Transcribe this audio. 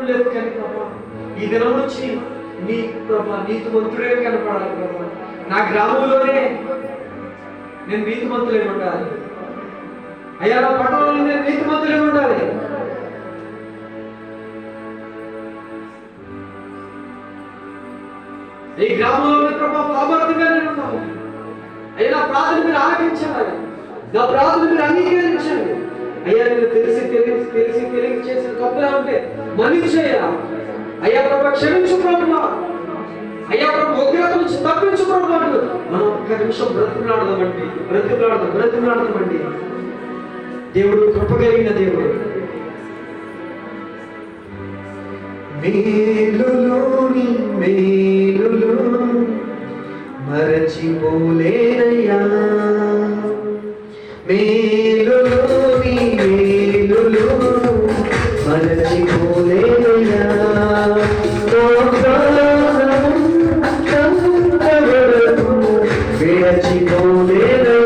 లేదు కానీ ప్రభా ఈ దినం నుంచి నీ ప్రభా నీతిమంతుడే కనపడాలి ప్రభా. నా గ్రామంలోనే నేను నీతిమంతులే ఉండాలి అయ్యా, నా పట్టణంలో నేను నీతిమంతులే ఉండాలి. ఈ గ్రామంలో ప్రభా పాపర్తిగా నేను ఉన్నాను అయ్యా. నా ప్రార్థన మీరు ఆలకించాలి, నా ప్రార్థన మీరు అంగీకరించాలి అయ్యా. నేను తెలిసి చేసిన తప్పులా ఉంటే మన్నించయ్యా అయ్యా. ప్రభా క్షమించు ప్రభా అయ్యా. ప్రభు ఉగ్రత నుంచి తప్పించు ప్రభా. మనం ఒక్క నిమిషం బ్రతిమలాడదామండి. దేవుడు కృప కలిగిన దేవుడు. మేలులోని మేలులు మరచిపోలేనయ్యా, మేలులోని మేలులు మరచిపోలేనయ్యా. విరచిపోలేనయ్యా